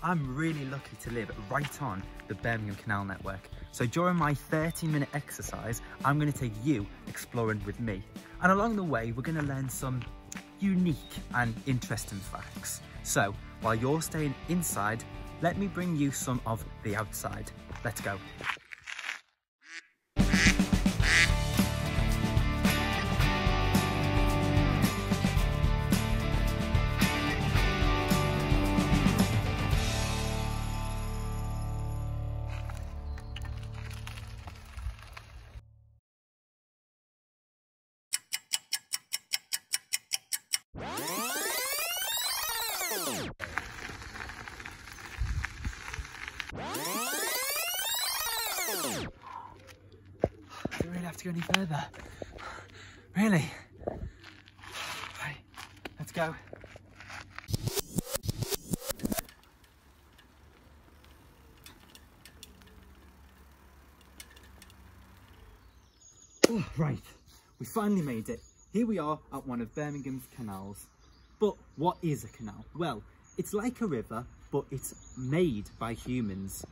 I'm really lucky to live right on the Birmingham Canal network. So during my 30-minute exercise, I'm going to take you exploring with me. And along the way, we're going to learn some unique and interesting facts. So while you're staying inside, let me bring you some of the outside. Let's go. Do we really have to go any further? Really? Right, let's go. Oh, right, we finally made it. Here we are at one of Birmingham's canals. But what is a canal? Well, it's like a river, but it's made by humans.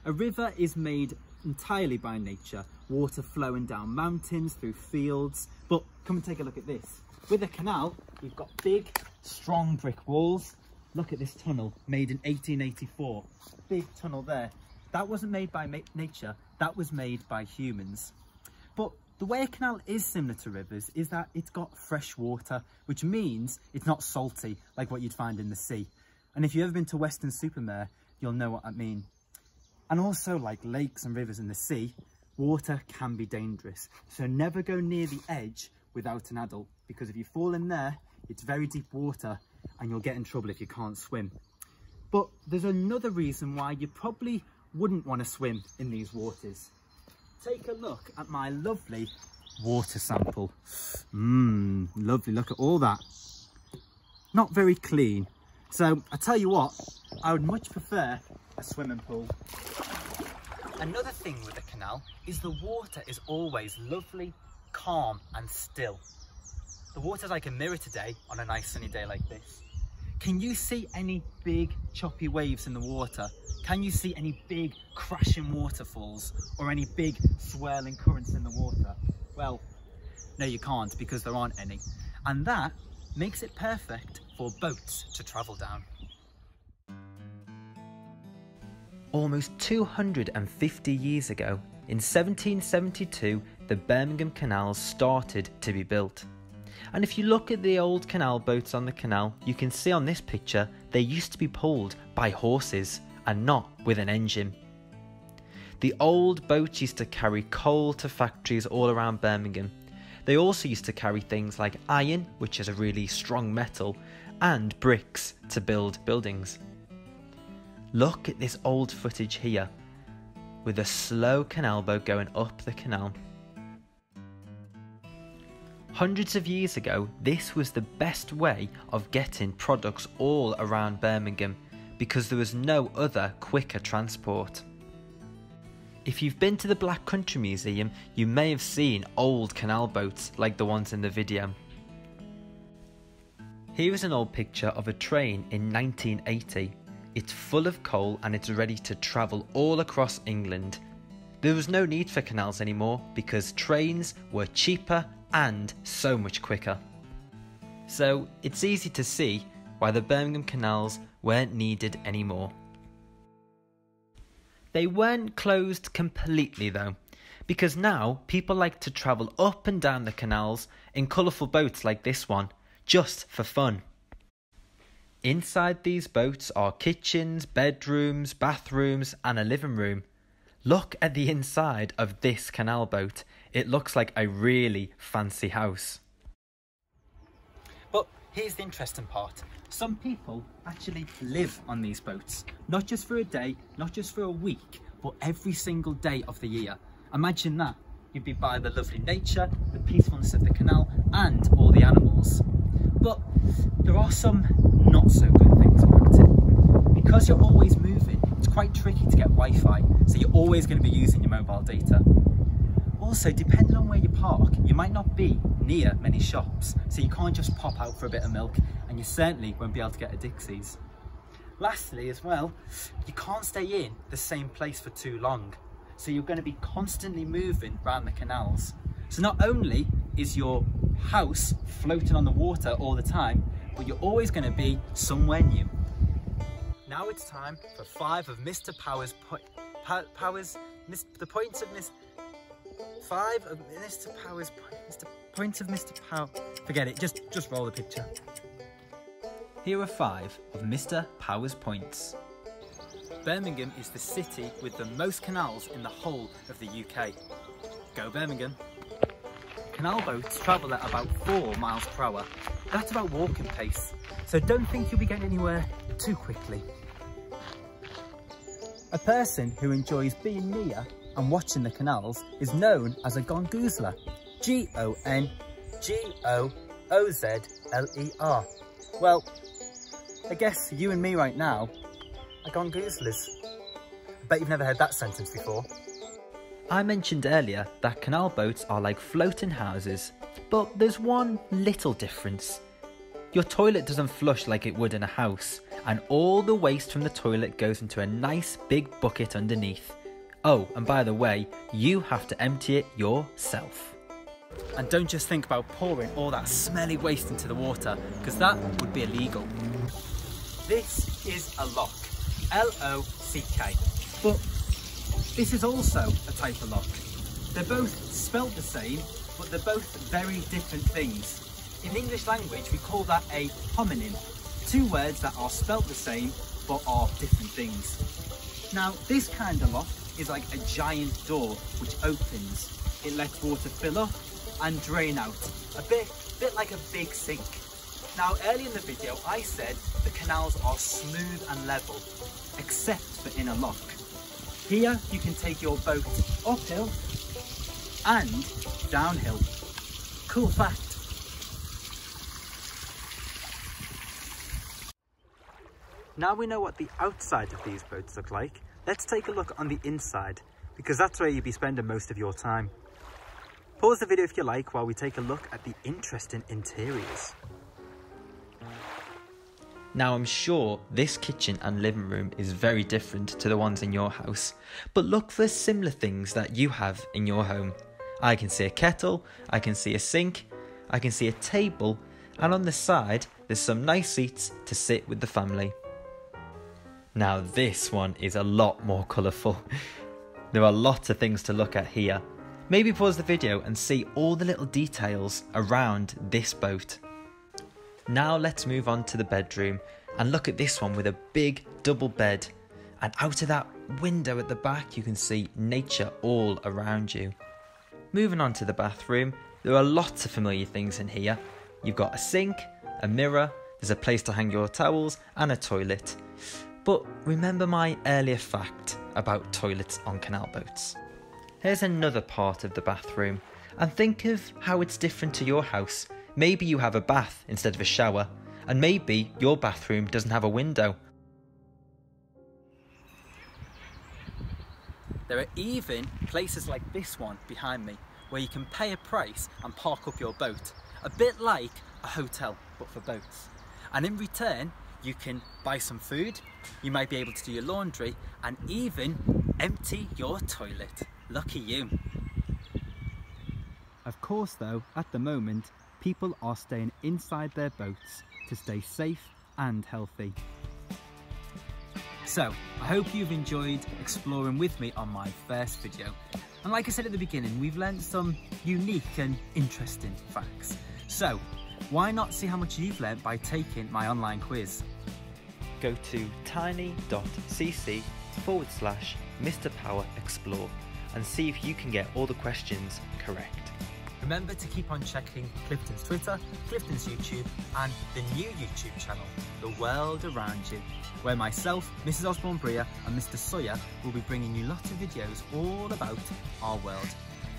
A river is made entirely by nature, water flowing down mountains, through fields. But come and take a look at this. With a canal, you've got big, strong brick walls. Look at this tunnel, made in 1884. Big tunnel there. That wasn't made by nature, that was made by humans. But the way a canal is similar to rivers is that it's got fresh water, which means it's not salty like what you'd find in the sea. And if you've ever been to Weston-super-Mare, you'll know what I mean. And also, like lakes and rivers in the sea, water can be dangerous. So never go near the edge without an adult, because if you fall in there, it's very deep water and you'll get in trouble if you can't swim. But there's another reason why you probably wouldn't want to swim in these waters. Take a look at my lovely water sample. Lovely, look at all that. Not very clean. So I tell you what, I would much prefer a swimming pool. Another thing with the canal is the water is always lovely, calm and still. The water's like a mirror today on a nice sunny day like this. Can you see any big choppy waves in the water? Can you see any big crashing waterfalls or any big swirling currents in the water? Well, no you can't, because there aren't any. And that makes it perfect for boats to travel down. Almost 250 years ago, in 1772, the Birmingham Canal started to be built. And if you look at the old canal boats on the canal, you can see on this picture they used to be pulled by horses and not with an engine. The old boats used to carry coal to factories all around Birmingham. They also used to carry things like iron, which is a really strong metal, and bricks to build buildings. Look at this old footage here, with a slow canal boat going up the canal. Hundreds of years ago, this was the best way of getting products all around Birmingham, because there was no other quicker transport. If you've been to the Black Country Museum, you may have seen old canal boats like the ones in the video. Here is an old picture of a train in 1980. It's full of coal and it's ready to travel all across England. There was no need for canals anymore because trains were cheaper and so much quicker. So it's easy to see why the Birmingham canals weren't needed anymore. They weren't closed completely though, because now people like to travel up and down the canals in colourful boats like this one, just for fun. Inside these boats are kitchens, bedrooms, bathrooms and a living room. Look at the inside of this canal boat. It looks like a really fancy house. But here's the interesting part. Some people actually live on these boats, not just for a day, not just for a week, but every single day of the year. Imagine that. You'd be by the lovely nature, the peacefulness of the canal, and all the animals. But there are some not so good things about it. Because you're always moving, it's quite tricky to get Wi-Fi, so you're always going to be using your mobile data. Also, depending on where you park, you might not be near many shops, so you can't just pop out for a bit of milk, and you certainly won't be able to get a Dixie's. Lastly as well, you can't stay in the same place for too long. So you're going to be constantly moving around the canals. So not only is your house floating on the water all the time, but you're always going to be somewhere new. Now it's time for 5 of Mr. Power's points of Mr. Power. Forget it, just roll the picture. Here are 5 of Mr. Power's points. Birmingham is the city with the most canals in the whole of the UK. Go Birmingham! Canal boats travel at about 4 miles per hour. That's about walking pace, so don't think you'll be getting anywhere too quickly. A person who enjoys being near and watching the canals is known as a gongoozler. G-O-N-G-O-O-Z-L-E-R. Well, I guess you and me right now are gongoozlers. I bet you've never heard that sentence before. I mentioned earlier that canal boats are like floating houses, but there's one little difference. Your toilet doesn't flush like it would in a house, and all the waste from the toilet goes into a nice big bucket underneath. Oh, and by the way, you have to empty it yourself. And don't just think about pouring all that smelly waste into the water, because that would be illegal. This is a lock, L-O-C-K, but this is also a type of lock. They're both spelt the same, but they're both very different things. In the English language, we call that a homonym. 2 words that are spelt the same, but are different things. Now, this kind of lock is like a giant door which opens. It lets water fill up and drain out, a bit like a big sink. Now, earlier in the video, I said the canals are smooth and level, except for in a lock. Here, you can take your boat uphill and downhill. Cool fact. Now we know what the outside of these boats look like, let's take a look on the inside, because that's where you'll be spending most of your time. Pause the video if you like while we take a look at the interesting interiors. Now I'm sure this kitchen and living room is very different to the ones in your house, but look for similar things that you have in your home. I can see a kettle, I can see a sink, I can see a table, and on the side there's some nice seats to sit with the family. Now this one is a lot more colourful. There are lots of things to look at here. Maybe pause the video and see all the little details around this boat. Now let's move on to the bedroom and look at this one with a big double bed, and out of that window at the back you can see nature all around you. Moving on to the bathroom, there are lots of familiar things in here. You've got a sink, a mirror, there's a place to hang your towels and a toilet. But remember my earlier fact about toilets on canal boats. Here's another part of the bathroom, and think of how it's different to your house. Maybe you have a bath instead of a shower, and maybe your bathroom doesn't have a window. There are even places like this one behind me, where you can pay a price and park up your boat. A bit like a hotel, but for boats. And in return, you can buy some food, you might be able to do your laundry, and even empty your toilet. Lucky you. Of course though, at the moment, people are staying inside their boats to stay safe and healthy. So, I hope you've enjoyed exploring with me on my first video. And like I said at the beginning, we've learned some unique and interesting facts. So, why not see how much you've learned by taking my online quiz? Go to tiny.cc/Mr. Power Explore and see if you can get all the questions correct. Remember to keep on checking Clifton's Twitter, Clifton's YouTube, and the new YouTube channel, The World Around You, where myself, Mrs. Osborne-Bria, and Mr. Sawyer will be bringing you lots of videos all about our world.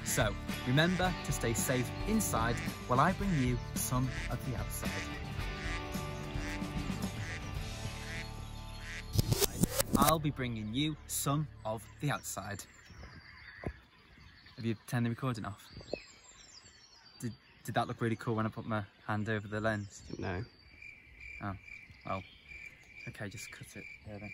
So, remember to stay safe inside while I bring you some of the outside. I'll be bringing you some of the outside. Have you turned the recording off? Did that look really cool when I put my hand over the lens? No. Oh, well, Okay, just cut it here then.